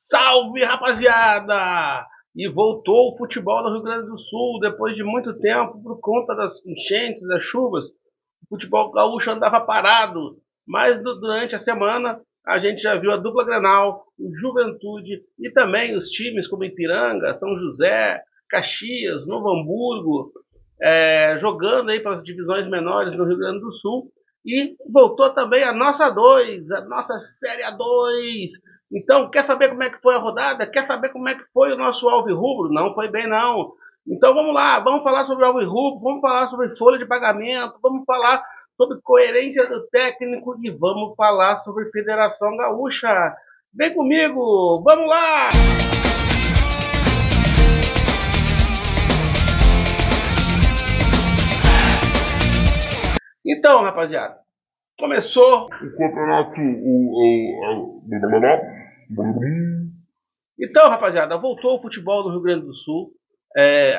Salve, rapaziada! E voltou o futebol no Rio Grande do Sul depois de muito tempo por conta das enchentes, das chuvas. O futebol gaúcho andava parado, mas durante a semana a gente já viu a dupla Grenal, o Juventude e também os times como Ipiranga, São José, Caxias, Novo Hamburgo, jogando aí pelas divisões menores no Rio Grande do Sul. E voltou também a nossa 2, a nossa Série A2. Então, quer saber como é que foi a rodada? Quer saber como é que foi o nosso Alvirrubro? Não foi bem, não. Então vamos lá, vamos falar sobre o Alvirrubro, vamos falar sobre folha de pagamento, vamos falar sobre coerência do técnico e vamos falar sobre Federação Gaúcha. Vem comigo, vamos lá! Então, rapaziada, começou o campeonato. Então, rapaziada, voltou o futebol no Rio Grande do Sul.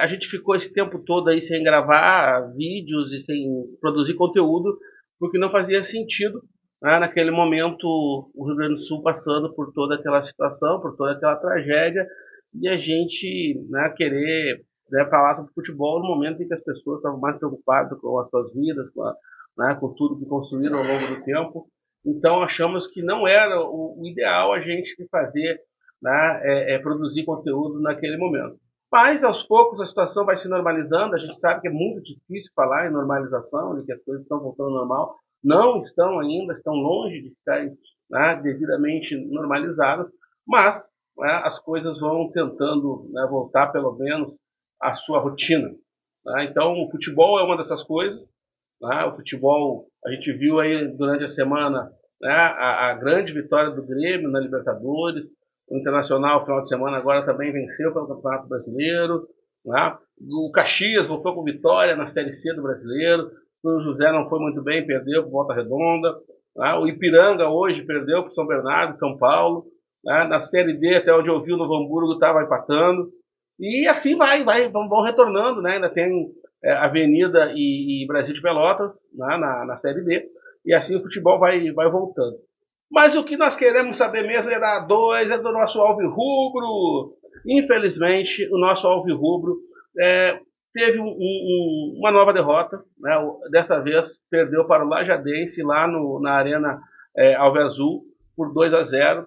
A gente ficou esse tempo todo aí sem gravar vídeos e sem produzir conteúdo, porque não fazia sentido, né, naquele momento o Rio Grande do Sul passando por toda aquela situação, por toda aquela tragédia, e a gente, né, querer, né, falar sobre futebol no momento em que as pessoas estavam mais preocupadas com as suas vidas, com tudo que construíram ao longo do tempo. Então achamos que não era o ideal a gente fazer, né, produzir conteúdo naquele momento. Mas aos poucos a situação vai se normalizando, a gente sabe que é muito difícil falar em normalização, de que as coisas estão voltando ao normal, não estão ainda, estão longe de estarem, né, devidamente normalizadas, mas, né, as coisas vão tentando, né, voltar pelo menos à sua rotina. Né? Então o futebol é uma dessas coisas. Né? O futebol, a gente viu aí durante a semana, né, a grande vitória do Grêmio na Libertadores. O Internacional, no final de semana, agora também venceu pelo Campeonato Brasileiro. Né? O Caxias voltou com vitória na Série C do Brasileiro. O José não foi muito bem, perdeu por Volta Redonda. Né? O Ipiranga hoje perdeu para São Bernardo e São Paulo. Né? Na Série D, até onde eu vi, o Novo Hamburgo estava empatando. E assim vão retornando. Né? Ainda tem Avenida e Brasil de Pelotas, né, na Série D, e assim o futebol vai voltando. Mas o que nós queremos saber mesmo é da 2, é do nosso Alvirrubro. Infelizmente, o nosso Alvirrubro teve uma nova derrota, né, dessa vez perdeu para o Lajadense lá na Arena Alviazul por 2-0.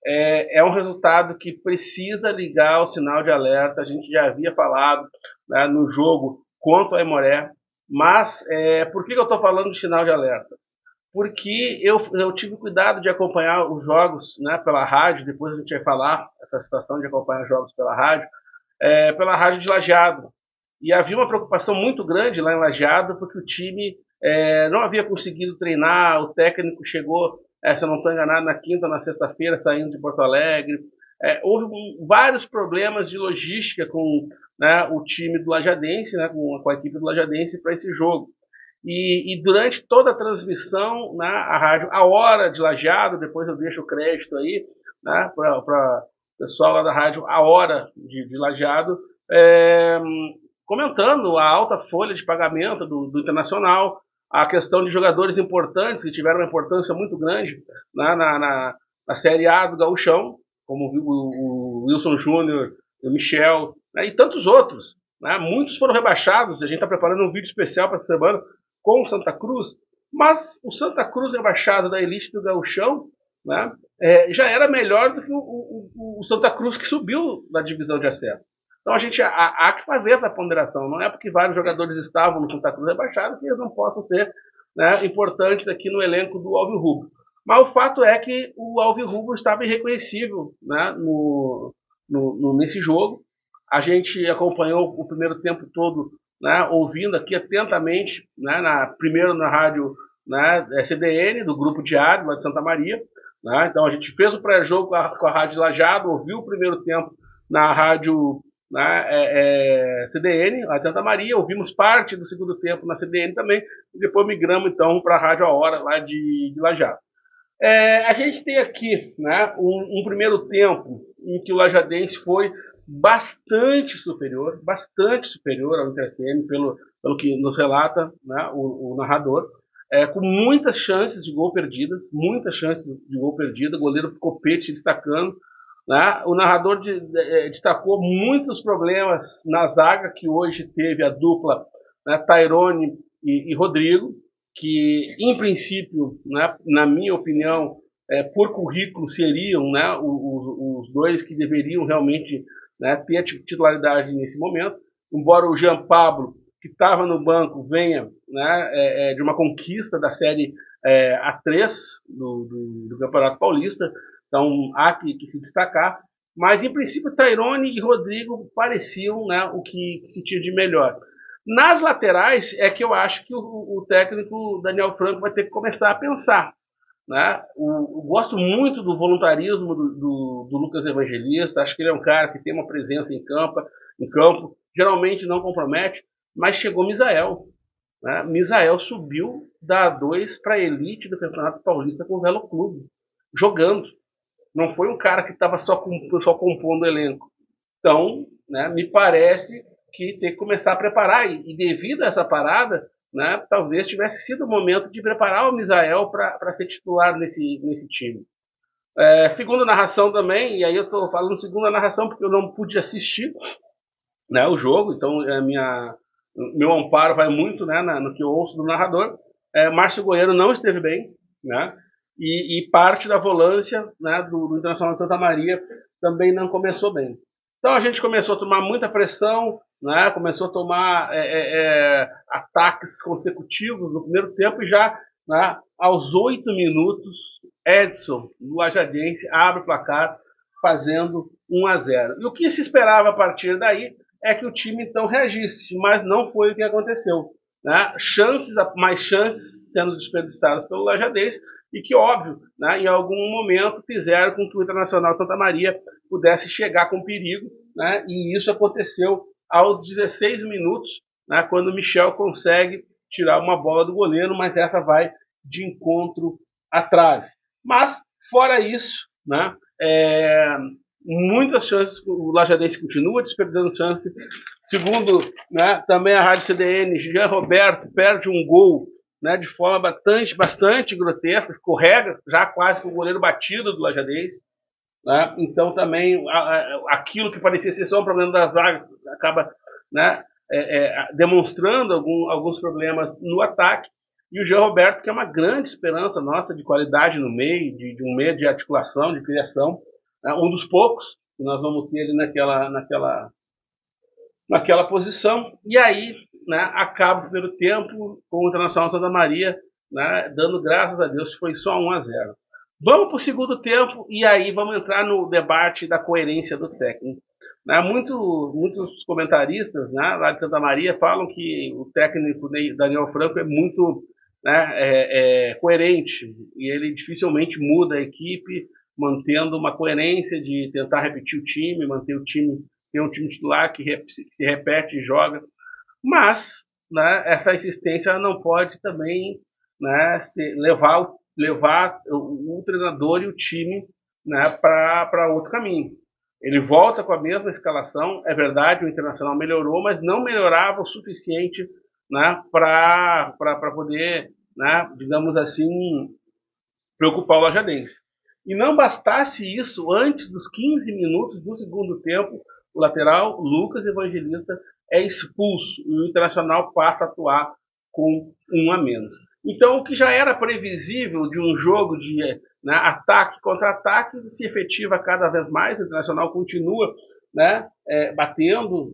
É um resultado que precisa ligar o sinal de alerta. A gente já havia falado, né, no jogo contra a Aimoré, mas por que eu estou falando de sinal de alerta? Porque eu tive cuidado de acompanhar os jogos, né, pela rádio, depois a gente vai falar essa situação de acompanhar jogos pela rádio de Lajeado. E havia uma preocupação muito grande lá em Lajeado, porque o time não havia conseguido treinar, o técnico chegou, se eu não estou enganado, na quinta ou na sexta-feira, saindo de Porto Alegre. Houve vários problemas de logística com, né, o time do Lajadense, né, com a equipe do Lajadense para esse jogo. E durante toda a transmissão, né, a rádio, a hora de Lajeado, depois eu deixo o crédito aí, né, para o pessoal lá da rádio, a hora de Lajeado, comentando a alta folha de pagamento do Internacional, a questão de jogadores importantes que tiveram uma importância muito grande, né, na Série A do Gauchão, como o Wilson Júnior, o Michel, né, e tantos outros. Né? Muitos foram rebaixados, a gente está preparando um vídeo especial para essa semana com o Santa Cruz, mas o Santa Cruz rebaixado da elite do Gauchão, né, já era melhor do que o Santa Cruz que subiu na divisão de acesso. Então a gente há que fazer essa ponderação. Não é porque vários jogadores estavam no Santa Cruz rebaixado que eles não possam ser, né, importantes aqui no elenco do Alvirrubro. Mas o fato é que o Alvirrubro estava irreconhecível, né, nesse jogo. A gente acompanhou o primeiro tempo todo, né, ouvindo aqui atentamente, né, primeiro na rádio, né, CDN, do Grupo Diário, lá de Santa Maria. Né, então a gente fez o pré-jogo com a Rádio Lajeado, ouviu o primeiro tempo na rádio, né, CDN, lá de Santa Maria, ouvimos parte do segundo tempo na CDN também, e depois migramos então para a Rádio A Hora, lá de Lajeado. A gente tem aqui, né, um primeiro tempo em que o Lajadense foi bastante superior ao InterCM, pelo que nos relata, né, o narrador, com muitas chances de gol perdidas, goleiro Copete destacando, né? O narrador destacou muitos problemas na zaga, que hoje teve a dupla, né, Tairone e Rodrigo, que, em princípio, né, na minha opinião, por currículo, seriam, né, os dois que deveriam realmente, né, ter a titularidade nesse momento. Embora o Jean Pablo, que estava no banco, venha, né, de uma conquista da Série A3 do Campeonato Paulista, então há que se destacar. Mas, em princípio, Tairone e Rodrigo pareciam, né, o que se tinha de melhor. Nas laterais é que eu acho que o técnico Daniel Franco vai ter que começar a pensar. Né? Eu gosto muito do voluntarismo do Lucas Evangelista, acho que ele é um cara que tem uma presença em campo, geralmente não compromete, mas chegou Misael. Né? Misael subiu da A2 para a elite do Campeonato Paulista com o Velo Clube, jogando. Não foi um cara que estava só compondo o elenco. Então, né, me parece que tem que começar a preparar. E devido a essa parada, né, talvez tivesse sido o momento de preparar o Misael para ser titular nesse time. Segunda narração também, e aí eu estou falando segunda narração porque eu não pude assistir, né, o jogo, então meu amparo vai muito, né, no que eu ouço do narrador. Márcio Goiano não esteve bem, né, e parte da volância, né, do Internacional de Santa Maria também não começou bem. Então a gente começou a tomar muita pressão, né, começou a tomar ataques consecutivos no primeiro tempo e já, né, aos 8 minutos, Edson, do Lajadense, abre o placar fazendo 1-0. E o que se esperava a partir daí é que o time então reagisse, mas não foi o que aconteceu. Né? Mais chances sendo desperdiçadas pelo Lajadense e que, óbvio, né, em algum momento fizeram com que o Internacional Santa Maria pudesse chegar com perigo, né, e isso aconteceu aos 16 minutos, né, quando o Michel consegue tirar uma bola do goleiro, mas essa vai de encontro à trave. Mas, fora isso, né, muitas chances, o Lajadense continua desperdiçando chances. Segundo, né, também a Rádio CDN, Jean Roberto perde um gol, né, de forma bastante grotesca, escorrega já quase com o goleiro batido do Lajadense. Né? Então também aquilo que parecia ser só um problema da zaga acaba, né, demonstrando alguns problemas no ataque. E o Jean Roberto, que é uma grande esperança nossa de qualidade no meio, de um meio de articulação, de criação, né, um dos poucos que nós vamos ter ali naquela posição. E aí, né, acaba o primeiro tempo com o Internacional Santa Maria, né, dando graças a Deus que foi só 1-0. Vamos para o segundo tempo e aí vamos entrar no debate da coerência do técnico. Né, muitos comentaristas, né, lá de Santa Maria falam que o técnico Daniel Franco é muito, né, coerente e ele dificilmente muda a equipe, mantendo uma coerência de tentar repetir o time, manter o time, ter um time titular que se repete e joga. Mas, né, essa insistência não pode também, né, levar o treinador e o time, né, para outro caminho. Ele volta com a mesma escalação, é verdade, o Internacional melhorou, mas não melhorava o suficiente, né, para poder, né, digamos assim, preocupar o Lajadense. E não bastasse isso, antes dos 15 minutos do segundo tempo, o lateral Lucas Evangelista é expulso e o Internacional passa a atuar com 1 a menos. Então, o que já era previsível de um jogo de, né, ataque contra ataque se efetiva cada vez mais. O Internacional continua, né, batendo,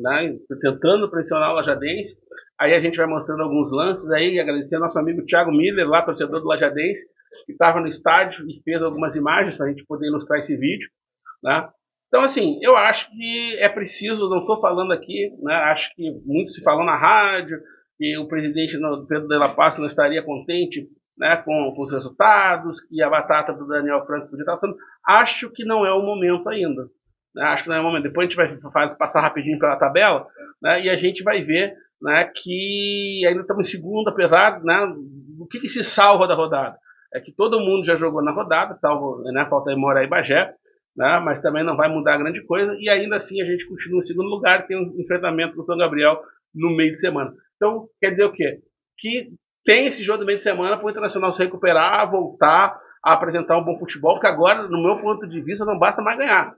né, tentando pressionar o Lajadense. Aí a gente vai mostrando alguns lances aí, agradecer ao nosso amigo Thiago Miller, lá torcedor do Lajadense, que estava no estádio e fez algumas imagens para a gente poder ilustrar esse vídeo. Né? Então, assim, eu acho que é preciso, não estou falando aqui, né, acho que muito se falou na rádio, que o presidente Pedro de la Paz não estaria contente, né, com os resultados, que a batata do Daniel Franco podia estar falando. Acho que não é o momento ainda. Né, acho que não é o momento. Depois a gente vai passar rapidinho pela tabela, né, e a gente vai ver, né, que ainda estamos em segundo, apesar, né, o que se salva da rodada. É que todo mundo já jogou na rodada, salvo, né, falta Imorá e Bagé, né, mas também não vai mudar grande coisa, e ainda assim a gente continua em segundo lugar, tem um enfrentamento com o São Gabriel no meio de semana. Então, quer dizer o quê? Que tem esse jogo do meio de semana para o Internacional se recuperar, voltar a apresentar um bom futebol, porque agora, no meu ponto de vista, não basta mais ganhar.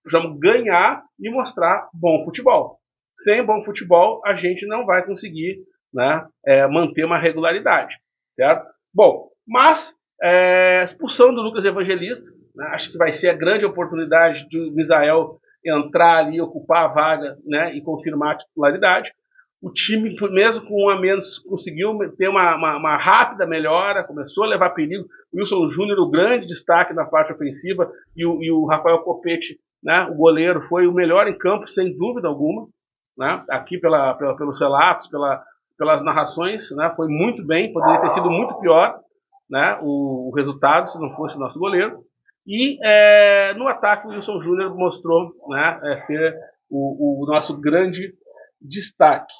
Precisamos ganhar e mostrar bom futebol. Sem bom futebol, a gente não vai conseguir, né, manter uma regularidade, certo? Bom, mas expulsão do Lucas Evangelista, né, acho que vai ser a grande oportunidade do Misael entrar ali, ocupar a vaga, né, e confirmar a titularidade. O time, mesmo com um a menos, conseguiu ter uma rápida melhora, começou a levar perigo. O Wilson Júnior, o grande destaque na parte ofensiva, e o Rafael Copete, né, o goleiro, foi o melhor em campo, sem dúvida alguma. Né, aqui pelos relatos, pelas narrações, né, foi muito bem, poderia ter sido muito pior, né, o resultado se não fosse o nosso goleiro. E no ataque, o Wilson Júnior mostrou, né, ser o nosso grande destaque.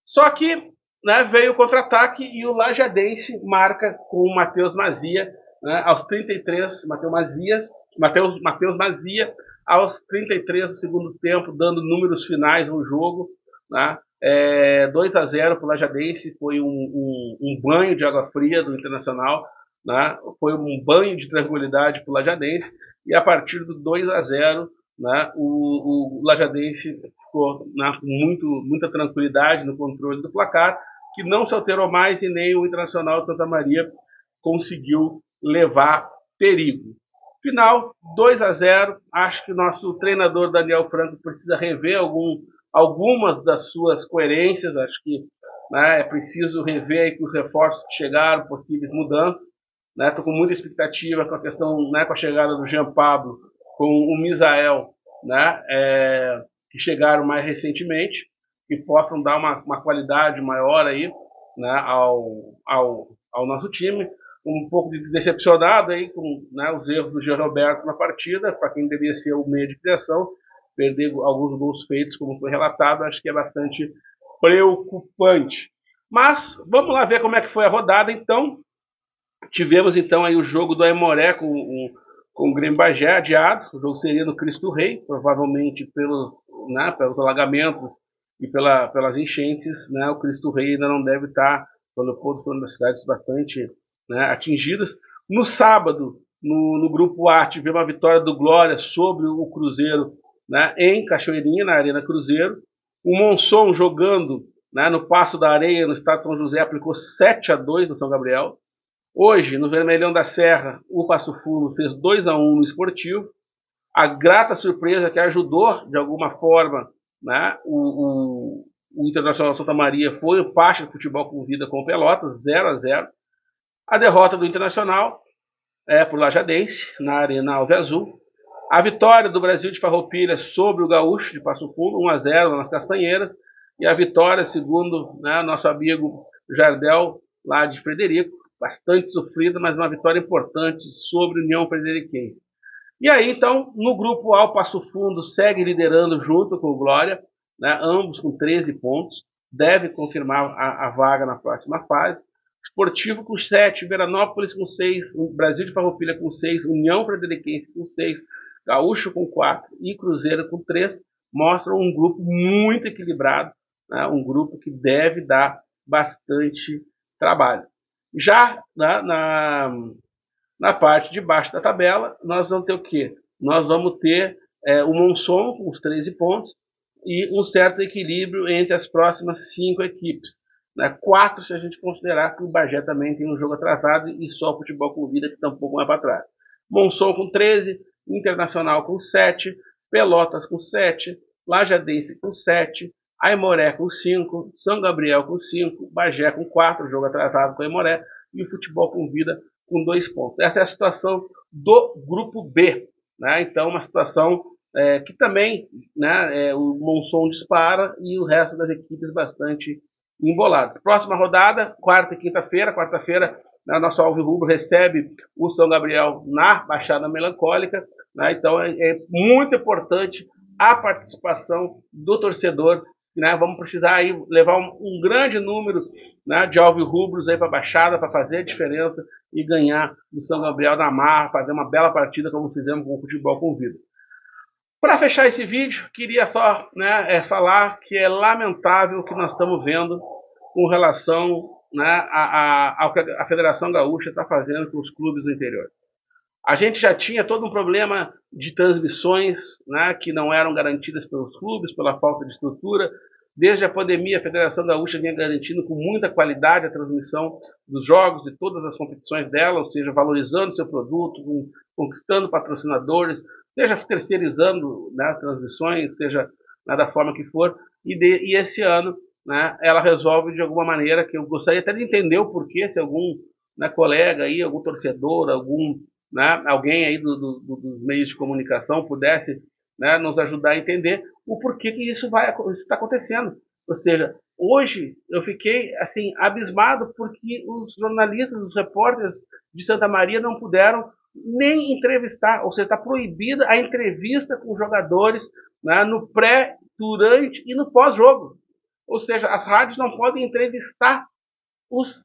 Só que, né, veio o contra-ataque e o Lajadense marca com o Matheus Mazia, né, aos 33, Matheus Mazia, aos 33 do segundo tempo, dando números finais no jogo, né, 2-0 para o Lajadense, foi um banho de água fria do Internacional, né, foi um banho de tranquilidade para o Lajadense, e a partir do 2-0, né, o Lajadense ficou, né, com muita tranquilidade no controle do placar, que não se alterou mais e nem o Internacional de Santa Maria conseguiu levar perigo. Final, 2-0. Acho que o nosso treinador Daniel Franco precisa rever algumas das suas coerências. Acho que, né, é preciso rever aí com os reforços que chegaram, possíveis mudanças. Estou com muita expectativa com a questão, né, com a chegada do Jean Pablo, com o Misael, né, que chegaram mais recentemente, que possam dar uma qualidade maior aí, né, ao nosso time. Um pouco decepcionado aí com, né, os erros do Jean Roberto na partida, para quem deveria ser o meio de criação, perder alguns gols feitos, como foi relatado, acho que é bastante preocupante. Mas vamos lá ver como é que foi a rodada. Então, tivemos então aí o jogo do Aimoré com o Grêmio Bagé adiado. O jogo seria no Cristo Rei, provavelmente pelos alagamentos e pelas enchentes, né, o Cristo Rei ainda não deve estar, pelo ponto das cidades bastante, né, atingidas. No sábado, no grupo A, tivemos a vitória do Glória sobre o Cruzeiro, né, em Cachoeirinha, na Arena Cruzeiro. O Monson jogando, né, no Paço da Areia, no Estado de São José, aplicou 7-2 no São Gabriel. Hoje, no Vermelhão da Serra, o Passo Fundo fez 2-1 no Esportivo. A grata surpresa que ajudou, de alguma forma, né, o Internacional Santa Maria foi o Pacha de Futebol com Vida com o Pelotas, 0-0. A derrota do Internacional por Lajadense, na Arena Alve Azul. A vitória do Brasil de Farroupilha sobre o Gaúcho de Passo Fundo, 1-0 nas Castanheiras. E a vitória, segundo, né, nosso amigo Jardel, lá de Frederico, bastante sofrida, mas uma vitória importante sobre a União Frederiquense. E aí, então, no grupo A, o Passo Fundo segue liderando junto com o Glória, né, ambos com 13 pontos, deve confirmar a vaga na próxima fase. Esportivo com 7, Veranópolis com 6, Brasil de Farroupilha com 6, União Frederiquense com 6, Gaúcho com 4 e Cruzeiro com 3, mostram um grupo muito equilibrado, né, um grupo que deve dar bastante trabalho. Já, né, na parte de baixo da tabela, nós vamos ter o quê? Nós vamos ter o Monson com os 13 pontos e um certo equilíbrio entre as próximas 5 equipes. Né? 4 se a gente considerar que o Bagé também tem um jogo atrasado e só o Futebol com Vida que está um pouco mais para trás. Monson com 13, Internacional com 7, Pelotas com 7, Lajadense com 7, Aimoré com 5, São Gabriel com 5, Bagé com 4, jogo atrasado com Aimoré, e o Futebol com Vida com 2 pontos. Essa é a situação do grupo B. Né? Então, uma situação que também, né, o Monson dispara e o resto das equipes bastante emboladas. Próxima rodada, quarta e quinta-feira. Quarta-feira, né, nosso Alvirrubro recebe o São Gabriel na Baixada Melancólica. Né? Então, é muito importante a participação do torcedor. Né? Vamos precisar aí levar um grande número, né, de alvirrubros aí para a Baixada para fazer a diferença e ganhar do São Gabriel na marra, fazer uma bela partida como fizemos com o Futebol com Vida. Para fechar esse vídeo, queria só, né, falar que é lamentável o que nós estamos vendo com relação né, ao que a Federação Gaúcha está fazendo com os clubes do interior. A gente já tinha todo um problema de transmissões, né, que não eram garantidas pelos clubes, pela falta de estrutura. Desde a pandemia, a Federação Gaúcha vinha garantindo com muita qualidade a transmissão dos jogos, de todas as competições dela, ou seja, valorizando seu produto, conquistando patrocinadores, seja terceirizando, né, transmissões, seja, né, da forma que for. E esse ano, né, ela resolve de alguma maneira, que eu gostaria até de entender o porquê, se algum, né, colega aí, algum torcedor, algum, né, alguém aí dos meios de comunicação pudesse, né, nos ajudar a entender o porquê que isso está acontecendo. Ou seja, hoje eu fiquei assim abismado porque os jornalistas, os repórteres de Santa Maria não puderam nem entrevistar, ou seja, está proibida a entrevista com os jogadores, né, no pré, durante e no pós-jogo. Ou seja, as rádios não podem entrevistar os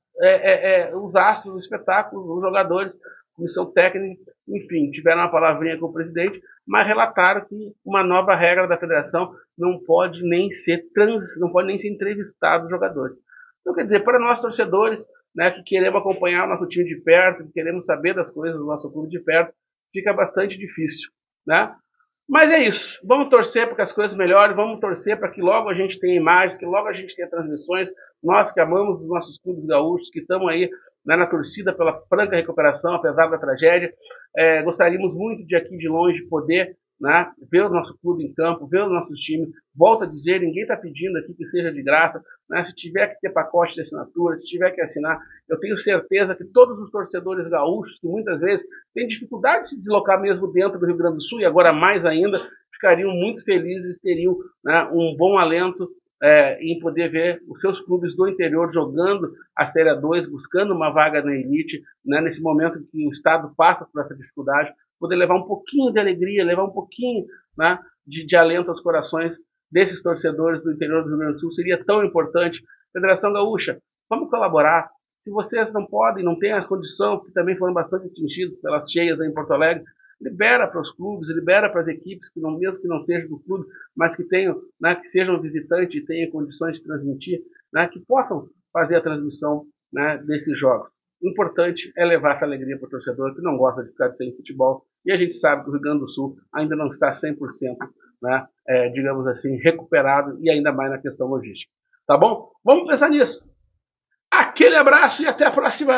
astros do espetáculo, os jogadores, comissão técnica, enfim, tiveram uma palavrinha com o presidente, mas relataram que uma nova regra da federação não pode nem ser entrevistado os jogadores. Então, quer dizer, para nós torcedores, né, que queremos acompanhar o nosso time de perto, que queremos saber das coisas do nosso clube de perto, fica bastante difícil, né? Mas é isso. Vamos torcer para que as coisas melhorem, vamos torcer para que logo a gente tenha imagens, que logo a gente tenha transmissões. Nós que amamos os nossos clubes gaúchos, que estamos aí, né, na torcida pela franca recuperação, apesar da tragédia, gostaríamos muito de aqui de longe poder, né, ver o nosso clube em campo, ver os nossos times. Volto a dizer, ninguém está pedindo aqui que seja de graça, né? Se tiver que ter pacote de assinatura, se tiver que assinar, eu tenho certeza que todos os torcedores gaúchos, que muitas vezes têm dificuldade de se deslocar mesmo dentro do Rio Grande do Sul, e agora mais ainda, ficariam muito felizes, teriam, né, um bom alento em poder ver os seus clubes do interior jogando a Série A2, buscando uma vaga na elite, né, nesse momento que o Estado passa por essa dificuldade, poder levar um pouquinho de alegria, levar um pouquinho, né, de alento aos corações desses torcedores do interior do Rio Grande do Sul, seria tão importante. Federação Gaúcha, vamos colaborar. Se vocês não podem, não têm a condição, que também foram bastante atingidos pelas cheias aí em Porto Alegre, libera para os clubes, libera para as equipes, que não, mesmo que não sejam do clube, mas que tenham, né, que sejam visitantes e tenham condições de transmitir, né, que possam fazer a transmissão, né, desses jogos. O importante é levar essa alegria para o torcedor que não gosta de ficar sem futebol. E a gente sabe que o Rio Grande do Sul ainda não está 100%, né, digamos assim, recuperado, e ainda mais na questão logística. Tá bom? Vamos pensar nisso. Aquele abraço e até a próxima!